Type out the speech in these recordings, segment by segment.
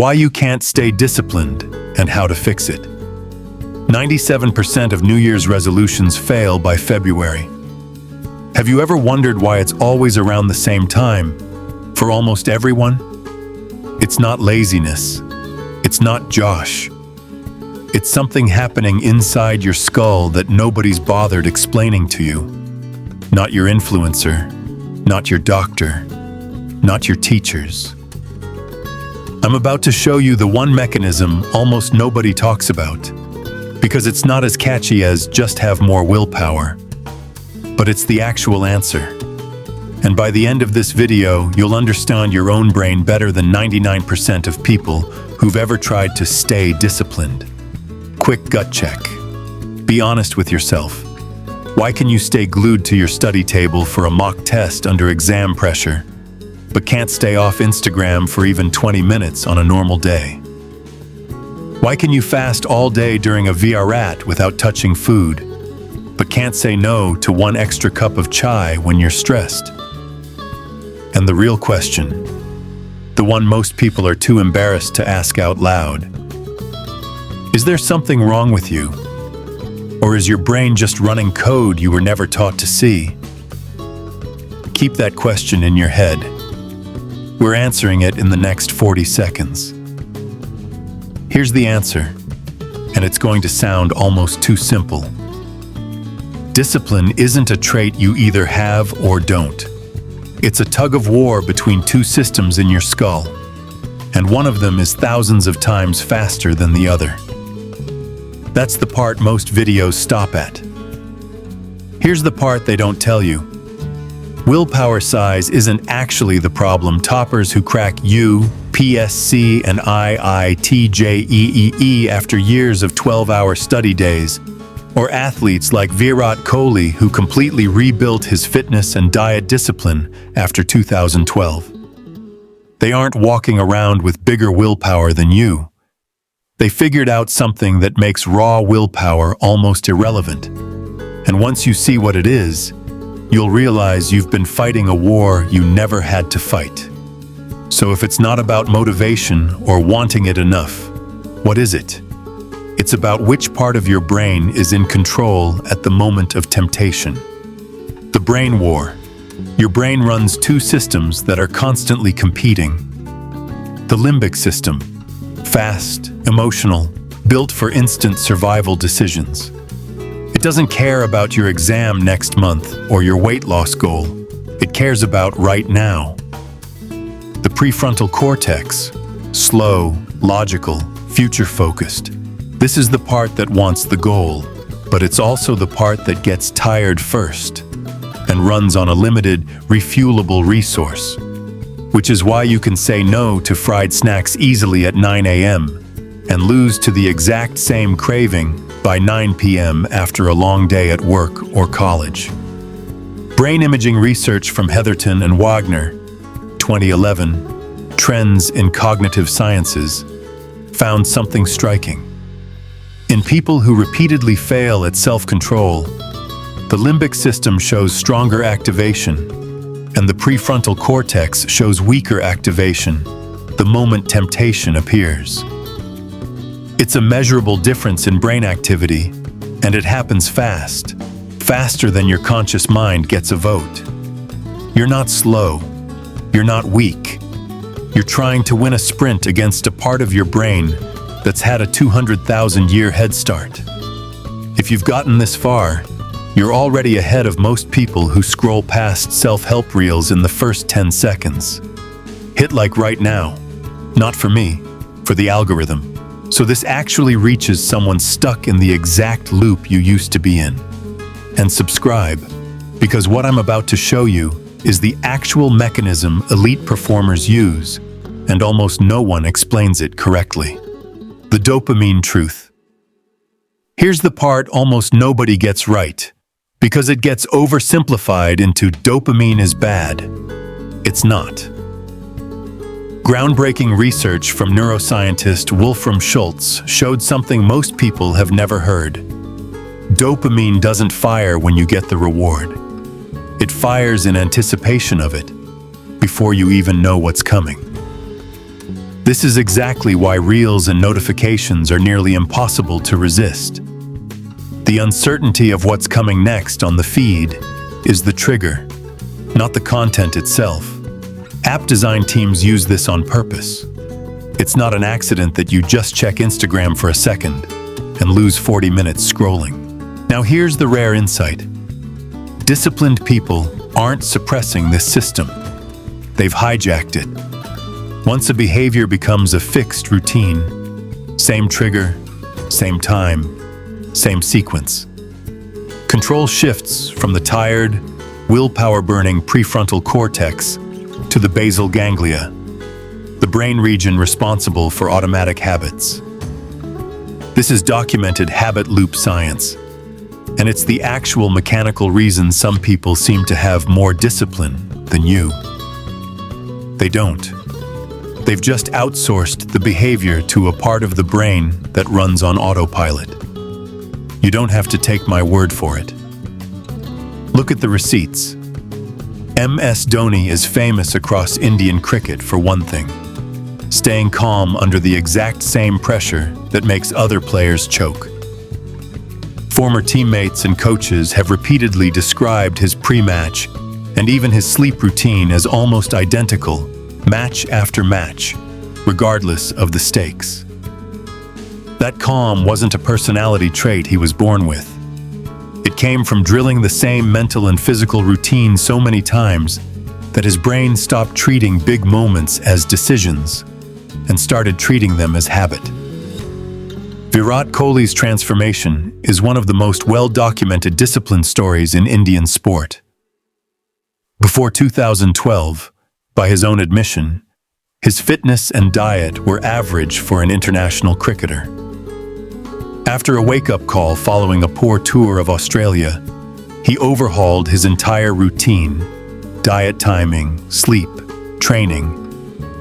why you can't stay disciplined, and how to fix it. 97% of New Year's resolutions fail by February. Have you ever wondered why it's always around the same time for almost everyone? It's not laziness. It's not Josh. It's something happening inside your skull that nobody's bothered explaining to you. Not your influencer, not your doctor, not your teachers. I'm about to show you the one mechanism almost nobody talks about, because it's not as catchy as just have more willpower, but it's the actual answer. And by the end of this video, you'll understand your own brain better than 99% of people who've ever tried to stay disciplined. Quick gut check. Be honest with yourself. Why can you stay glued to your study table for a mock test under exam pressure, but can't stay off Instagram for even 20 minutes on a normal day? Why can you fast all day during a VRAT without touching food, but can't say no to one extra cup of chai when you're stressed? And the real question, the one most people are too embarrassed to ask out loud, is there something wrong with you? Or is your brain just running code you were never taught to see? Keep that question in your head. We're answering it in the next 40 seconds. Here's the answer, and it's going to sound almost too simple. Discipline isn't a trait you either have or don't. It's a tug of war between two systems in your skull, and one of them is thousands of times faster than the other. That's the part most videos stop at. Here's the part they don't tell you. Willpower size isn't actually the problem toppers who crack U, PSC, and IITJEEE after years of 12-hour study days, or athletes like Virat Kohli who completely rebuilt his fitness and diet discipline after 2012. They aren't walking around with bigger willpower than you. They figured out something that makes raw willpower almost irrelevant. And once you see what it is, you'll realize you've been fighting a war you never had to fight. So if it's not about motivation or wanting it enough, what is it? It's about which part of your brain is in control at the moment of temptation. The brain war. Your brain runs two systems that are constantly competing. The limbic system, fast, emotional, built for instant survival decisions. It doesn't care about your exam next month or your weight loss goal. It cares about right now. The prefrontal cortex, slow, logical, future-focused. This is the part that wants the goal, but it's also the part that gets tired first and runs on a limited, refuelable resource, which is why you can say no to fried snacks easily at 9 a.m. and lose to the exact same craving by 9 p.m. after a long day at work or college. Brain imaging research from Heatherton and Wagner, 2011, Trends in Cognitive Sciences, found something striking. In people who repeatedly fail at self-control, the limbic system shows stronger activation, and the prefrontal cortex shows weaker activation the moment temptation appears. It's a measurable difference in brain activity, and it happens fast, faster than your conscious mind gets a vote. You're not slow. You're not weak. You're trying to win a sprint against a part of your brain that's had a 200,000-year head start. If you've gotten this far, you're already ahead of most people who scroll past self-help reels in the first 10 seconds. Hit like right now. Not for me, for the algorithm. So this actually reaches someone stuck in the exact loop you used to be in. And subscribe, because what I'm about to show you is the actual mechanism elite performers use, and almost no one explains it correctly. The dopamine truth. Here's the part almost nobody gets right, because it gets oversimplified into dopamine is bad. It's not. Groundbreaking research from neuroscientist Wolfram Schultz showed something most people have never heard. Dopamine doesn't fire when you get the reward. It fires in anticipation of it, before you even know what's coming. This is exactly why reels and notifications are nearly impossible to resist. The uncertainty of what's coming next on the feed is the trigger, not the content itself. App design teams use this on purpose. It's not an accident that you just check Instagram for a second and lose 40 minutes scrolling. Now here's the rare insight. Disciplined people aren't suppressing this system. They've hijacked it. Once a behavior becomes a fixed routine, same trigger, same time, same sequence, control shifts from the tired, willpower-burning prefrontal cortex to the basal ganglia, the brain region responsible for automatic habits. This is documented habit loop science, and it's the actual mechanical reason some people seem to have more discipline than you. They don't. They've just outsourced the behavior to a part of the brain that runs on autopilot. You don't have to take my word for it. Look at the receipts. MS Dhoni is famous across Indian cricket for one thing: staying calm under the exact same pressure that makes other players choke. Former teammates and coaches have repeatedly described his pre-match and even his sleep routine as almost identical, match after match, regardless of the stakes. That calm wasn't a personality trait he was born with. It came from drilling the same mental and physical routine so many times that his brain stopped treating big moments as decisions and started treating them as habit. Virat Kohli's transformation is one of the most well-documented discipline stories in Indian sport. Before 2012, by his own admission, his fitness and diet were average for an international cricketer. After a wake-up call following a poor tour of Australia, he overhauled his entire routine, diet timing, sleep, training,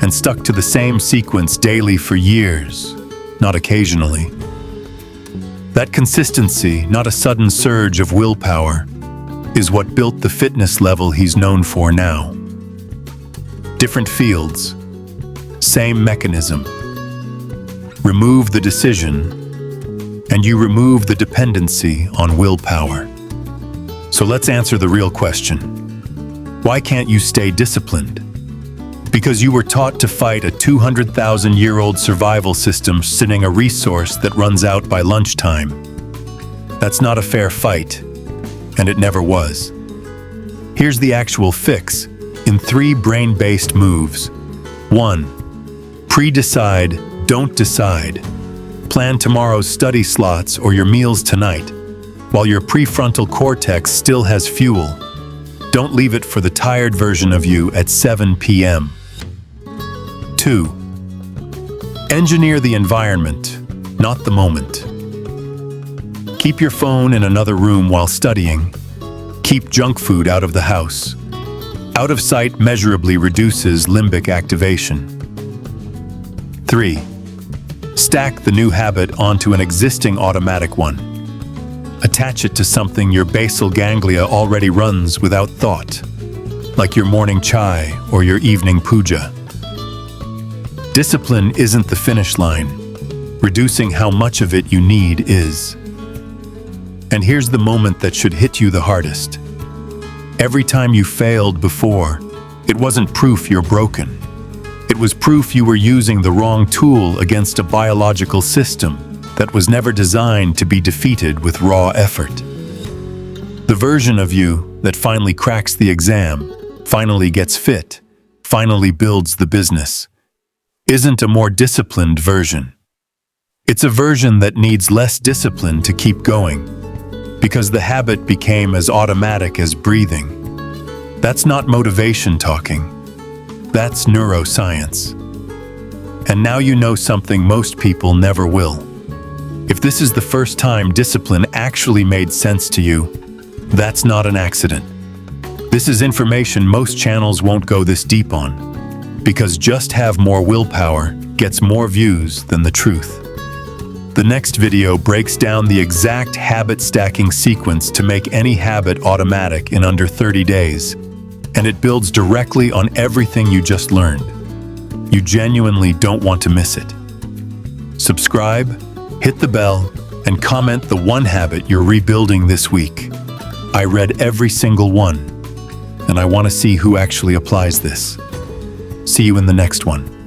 and stuck to the same sequence daily for years, not occasionally. That consistency, not a sudden surge of willpower, is what built the fitness level he's known for now. Different fields, same mechanism. Remove the decision, and you remove the dependency on willpower. So let's answer the real question. Why can't you stay disciplined? Because you were taught to fight a 200,000-year-old survival system sitting a resource that runs out by lunchtime. That's not a fair fight, and it never was. Here's the actual fix in 3 brain-based moves. 1. Pre-decide, don't decide. Plan tomorrow's study slots or your meals tonight, while your prefrontal cortex still has fuel. Don't leave it for the tired version of you at 7 p.m. 2. Engineer the environment, not the moment. Keep your phone in another room while studying. Keep junk food out of the house. Out of sight measurably reduces limbic activation. 3. Stack the new habit onto an existing automatic one. Attach it to something your basal ganglia already runs without thought, like your morning chai or your evening puja. Discipline isn't the finish line. Reducing how much of it you need is. And here's the moment that should hit you the hardest. Every time you failed before, it wasn't proof you're broken. It was proof you were using the wrong tool against a biological system that was never designed to be defeated with raw effort. The version of you that finally cracks the exam, finally gets fit, finally builds the business, isn't a more disciplined version. It's a version that needs less discipline to keep going, because the habit became as automatic as breathing. That's not motivation talking. That's neuroscience. And now you know something most people never will. If this is the first time discipline actually made sense to you, that's not an accident. This is information most channels won't go this deep on, because just have more willpower gets more views than the truth. The next video breaks down the exact habit stacking sequence to make any habit automatic in under 30 days, and it builds directly on everything you just learned. You genuinely don't want to miss it. Subscribe, hit the bell, and comment the one habit you're rebuilding this week. I read every single one, and I want to see who actually applies this. See you in the next one.